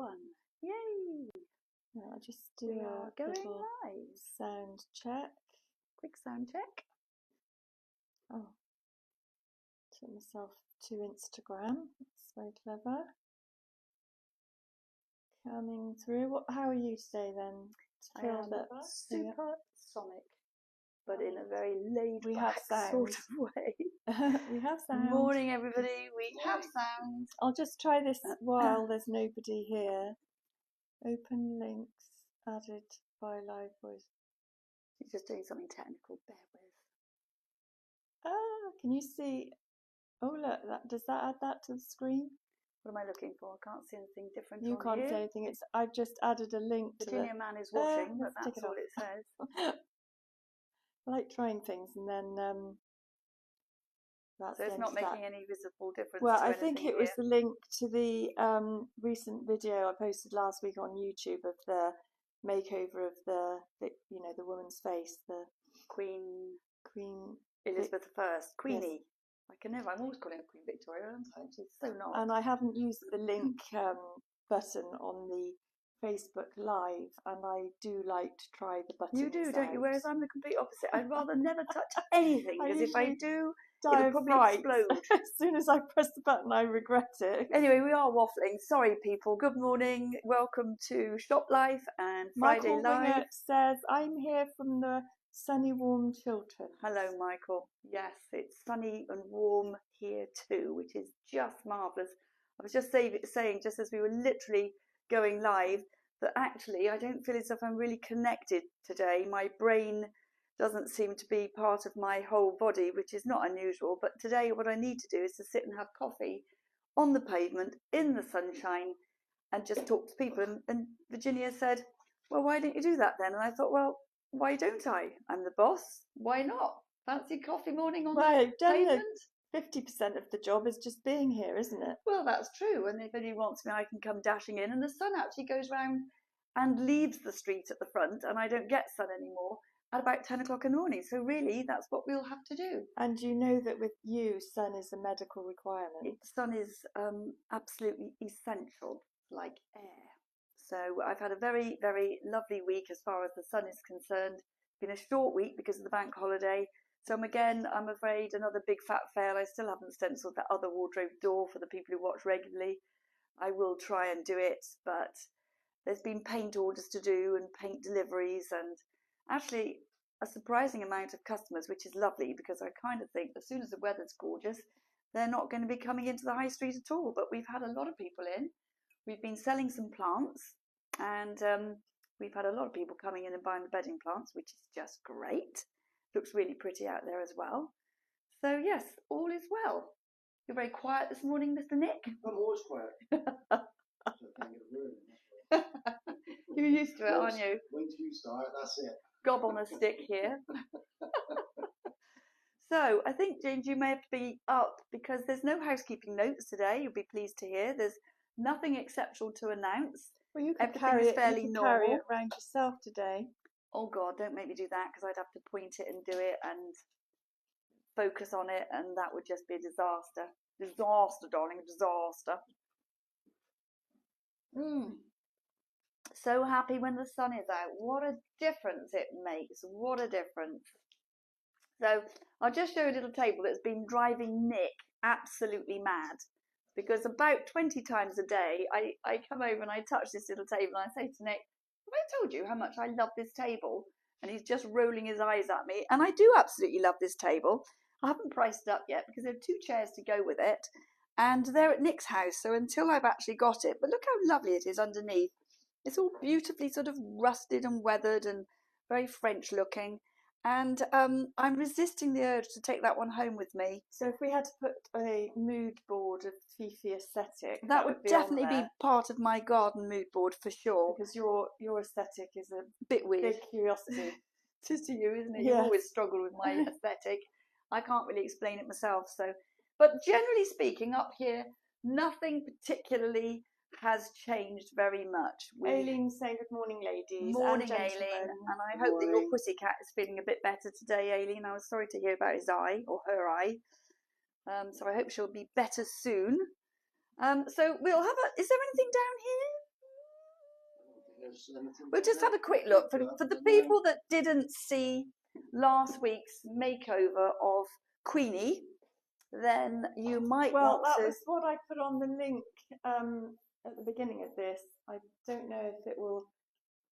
1. Yay! I'll just do a going little live. sound check. Quick sound check. Oh, took myself to Instagram. That's very clever. Coming through. How are you today then? I am supersonic, but in a very laid-back sort of way. We have sound. Morning, everybody. We have sound. I'll just try this while there's nobody here. Open links added by live voice. She's just doing something technical. Bear with. Can you see? Oh, look. Does that add that to the screen? What am I looking for? I can't see anything different. You can't see anything. I've just added a link to Virginia Man is watching, but that's all it says. I like trying things, and then that's so it's not making any visible difference. Well, I think it was the link to the recent video I posted last week on YouTube of the makeover of the woman's face, the Queen Elizabeth I, Queenie. Yes. I'm always calling her Queen Victoria. She's so not. And I haven't used the link button on the Facebook Live, and I do like to try the button. You do, don't you? Whereas I'm the complete opposite. I'd rather never touch anything, because if I do, it'll probably explode. As soon as I press the button, I regret it. Anyway, we are waffling. Sorry, people. Good morning. Welcome to Shop Life and Friday Michael Live. Winger says, I'm here from the sunny, warm Chiltern. Hello, Michael. Yes, it's sunny and warm here too, which is just marvellous. I was just saying, just as we were literally going live, that actually I don't feel as if I'm really connected today. My brain doesn't seem to be part of my whole body, which is not unusual. But today what I need to do is to sit and have coffee on the pavement in the sunshine and just talk to people. And Virginia said, well, why don't you do that then? And I thought, well, why don't I? I'm the boss. Why not? Fancy coffee morning on the pavement? 50% of the job is just being here, isn't it? Well, that's true. And if anyone wants me, I can come dashing in. And the sun actually goes round and leaves the street at the front, and I don't get sun anymore at about 10 o'clock in the morning. So really, that's what we'll have to do. And you know that with you, sun is a medical requirement. Sun is absolutely essential, like air. So I've had a very, very lovely week as far as the sun is concerned. It's been a short week because of the bank holiday. So I'm afraid, another big fat fail. I still haven't stenciled that other wardrobe door for the people who watch regularly. I will try and do it, but there's been paint orders to do and paint deliveries, and actually a surprising amount of customers, which is lovely, because I kind of think as soon as the weather's gorgeous, they're not going to be coming into the high street at all. But we've had a lot of people in. We've been selling some plants, and we've had a lot of people coming in and buying the bedding plants, which is just great. Looks really pretty out there as well. So yes, all is well. You're very quiet this morning, Mr. Nick. I'm always quiet. You're used to it, aren't you? Once you start, that's it. Gob on a stick here. So I think, James, you may have to be up because there's no housekeeping notes today. You'll be pleased to hear. There's nothing exceptional to announce. Well, you can carry it around yourself today. Oh God, don't make me do that, because I'd have to point it and do it and focus on it, and that would just be a disaster. Disaster, darling, disaster. So happy when the sun is out. What a difference it makes. What a difference. So I'll just show you a little table that's been driving Nick absolutely mad, because about 20 times a day I come over and I touch this little table and I say to Nick, have I told you how much I love this table? And he's just rolling his eyes at me. And I do absolutely love this table. I haven't priced it up yet because there are 2 chairs to go with it. And they're at Nick's house. So until I've actually got it, but look how lovely it is underneath. It's all beautifully sort of rusted and weathered and very French looking. And I'm resisting the urge to take that one home with me. So if we had to put a mood board of Fifi aesthetic, that would definitely be part of my garden mood board for sure. Because your aesthetic is a bit weird. Big curiosity. It is to you, isn't it? Yeah. You've always struggled with my aesthetic. I can't really explain it myself. But generally speaking, up here, nothing particularly has changed very much. Aileen saying good morning, ladies. Morning, Aileen. And I hope that your pussycat is feeling a bit better today, Aileen. I was sorry to hear about his eye, or her eye. So I hope she'll be better soon. So we'll have is there anything down here? There's anything. We'll just have a quick look for the people that didn't see last week's makeover of Queenie. Then you might want that to. was what I put on the link at the beginning of this. I don't know if it will.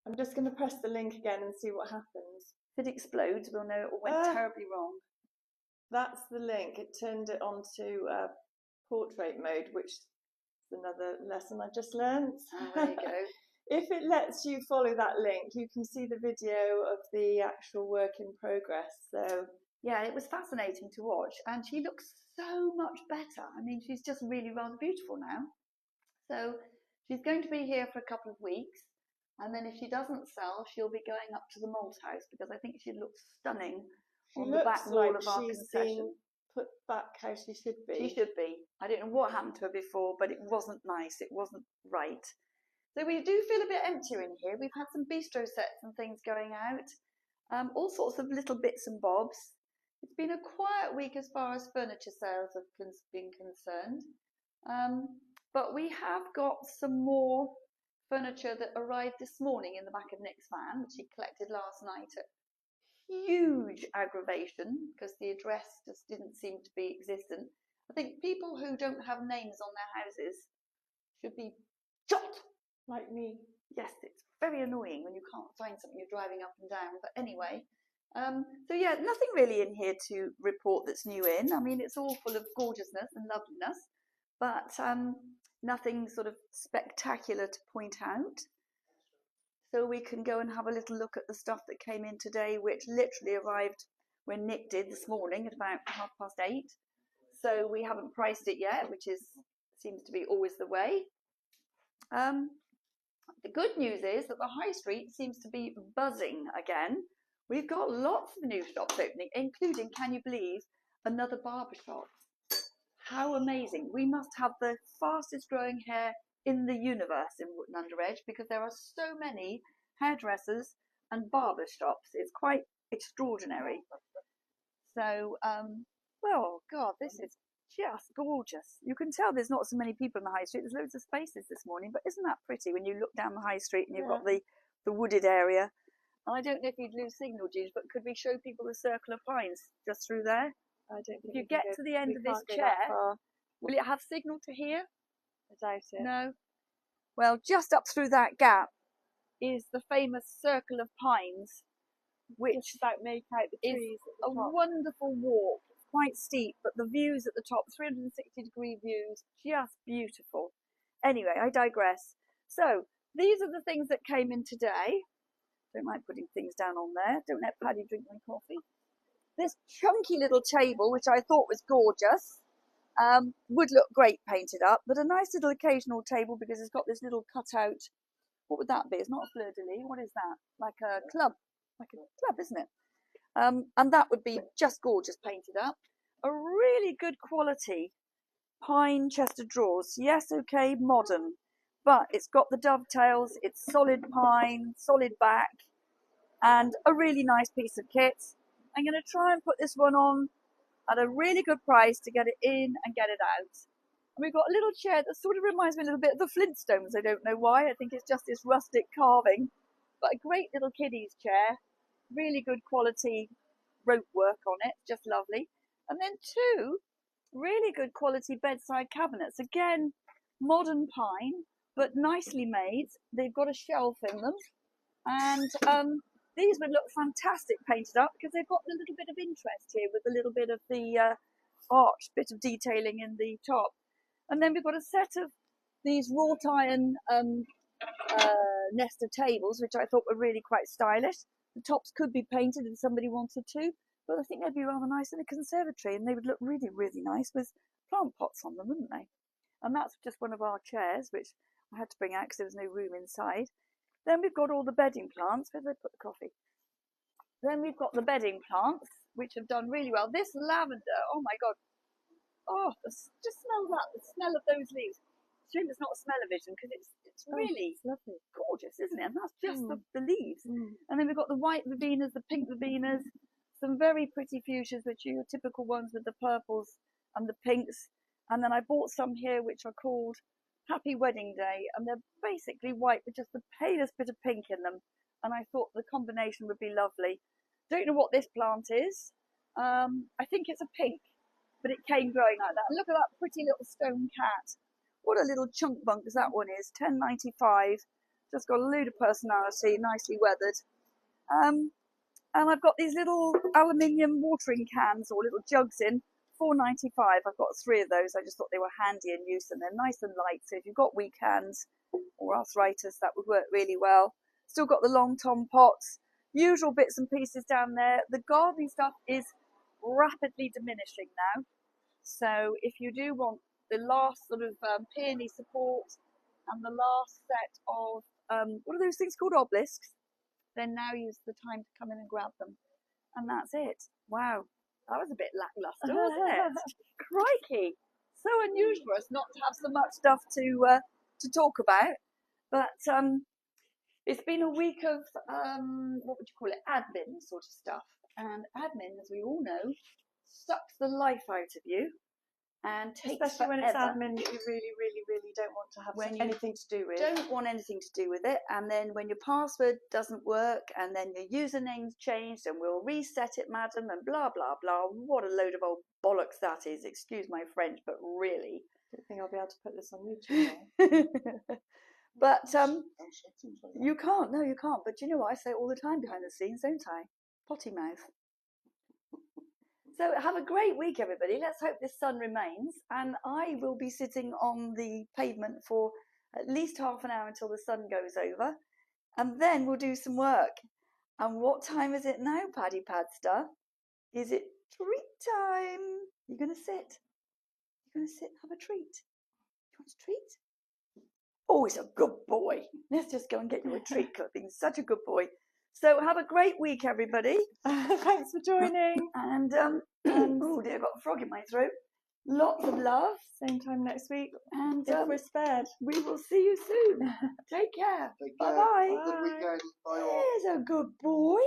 I'm just going to press the link again and see what happens. If it explodes, we'll know it all went terribly wrong. That's the link. It turned it onto portrait mode, which is another lesson I just learned. Oh, there you go. If it lets you follow that link, you can see the video of the actual work in progress. So yeah, it was fascinating to watch, and she looks so much better. I mean, she's just really rather beautiful now. So she's going to be here for a couple of weeks, and then if she doesn't sell, she'll be going up to the Malt House, because I think she looks stunning on the back wall of our concession. Put back how she should be. She should be. I don't know what happened to her before, but it wasn't nice. It wasn't right. So we do feel a bit emptier in here. We've had some bistro sets and things going out, all sorts of little bits and bobs. It's been a quiet week as far as furniture sales have been concerned, but we have got some more furniture that arrived this morning in the back of Nick's van, which he collected last night at huge aggravation because the address just didn't seem to be existent. I think people who don't have names on their houses should be shot. Like me. Yes, it's very annoying when you can't find something you're driving up and down. But anyway, so yeah, nothing really in here to report that's new in. I mean, it's all full of gorgeousness and loveliness, but nothing sort of spectacular to point out. So we can go and have a little look at the stuff that came in today, which literally arrived when Nick did this morning at about 8:30. So we haven't priced it yet, which seems to be always the way. The good news is that the high street seems to be buzzing again. We've got lots of new shops opening, including, can you believe, another barber shop. How amazing. We must have the fastest growing hair in the universe in Wotton-under-edge, because there are so many hairdressers and barber shops. It's quite extraordinary. So, well, God, this is just gorgeous. You can tell there's not so many people in the high street. There's loads of spaces this morning, but isn't that pretty when you look down the high street and you've got the wooded area? And I don't know if you'd lose signal, Jean, but could we show people the circle of pines just through there? I don't think if you get to the end of this chair, will it have signal to here? I doubt it. No. Well, just up through that gap is the famous circle of pines, which just about make out the trees is at the top. Wonderful walk. Quite steep, but the views at the top, 360-degree views, just beautiful. Anyway, I digress. So these are the things that came in today. Don't mind putting things down on there. Don't let Paddy drink my coffee. This chunky little table, which I thought was gorgeous, would look great painted up, but a nice little occasional table because it's got this little cutout. What would that be? It's not a fleur-de-lis. What is that? Like a club. Like a club, isn't it? And that would be just gorgeous painted up. A really good quality pine chest of drawers. Yes, okay, modern. But it's got the dovetails, it's solid pine, solid back, and a really nice piece of kit. I'm going to try and put this one on at a really good price to get it in and get it out. And we've got a little chair that sort of reminds me a little bit of the Flintstones. I don't know why. I think it's just this rustic carving. But a great little kiddies chair. Really good quality rope work on it. Just lovely. And then two really good quality bedside cabinets. Again, modern pine, but nicely made. They've got a shelf in them. And these would look fantastic painted up because they've got a little bit of interest here with a little bit of the arched bit of detailing in the top. And then we've got a set of these wrought iron nest of tables, which I thought were really quite stylish. The tops could be painted if somebody wanted to, but I think they'd be rather nice in a conservatory, and they would look really, really nice with plant pots on them, wouldn't they? And that's just one of our chairs, which I had to bring out because there was no room inside. Then we've got all the bedding plants. Where did I put the coffee? Then we've got the bedding plants, which have done really well. This lavender, oh my God. Oh, just smell that, the smell of those leaves. Shame it's not a smell-o-vision because it's really lovely, gorgeous, isn't it? And that's just the leaves. And then we've got the white verbenas, the pink verbenas, some very pretty fuchsias, which are your typical ones with the purples and the pinks. And then I bought some here which are called Happy Wedding Day, and they're basically white with just the palest bit of pink in them. And I thought the combination would be lovely. Don't know what this plant is. I think it's a pink, but it came growing like that. And look at that pretty little stone cat. What a little chunk bunkers that one is. £10.95. Just got a load of personality, nicely weathered. And I've got these little aluminium watering cans or little jugs in. £4.95. I've got 3 of those. I just thought they were handy in use, and they're nice and light. So if you've got weak hands or arthritis, that would work really well. Still got the long tom pots, usual bits and pieces down there. The gardening stuff is rapidly diminishing now. So if you do want the last sort of peony support and the last set of, what are those things called, obelisks, then now use the time to come in and grab them. And that's it. Wow, that was a bit lackluster, wasn't it? Crikey, so unusual for us not to have so much stuff to talk about. But it's been a week of, what would you call it, admin sort of stuff. And admin, as we all know, sucks the life out of you and takes especially when it's forever. admin that you really, really, really don't want to have When you anything to do with. Don't want anything to do with it, and then when your password doesn't work, and then your username's changed, and we'll reset it, madam, and blah blah blah. What a load of old bollocks that is. Excuse my French, but really. I don't think I'll be able to put this on YouTube now. But you can't. No, you can't. But you know what I say all the time behind the scenes, don't I? Potty mouth. So have a great week, everybody. Let's hope this sun remains. And I will be sitting on the pavement for at least half an hour until the sun goes over. And then we'll do some work. And what time is it now, Paddy Padster? Is it treat time? You're going to sit? You're going to sit and have a treat? You want a treat? Oh, he's a good boy. Let's just go and get you a treat, Clipping. Such a good boy. So have a great week, everybody. Thanks for joining. And oh dear, I've got a frog in my throat. Lots of love. Same time next week. And If we're spared. we will see you soon. Take care. Take care. Bye-bye. Have a good weekend. Bye all. There's a good boy.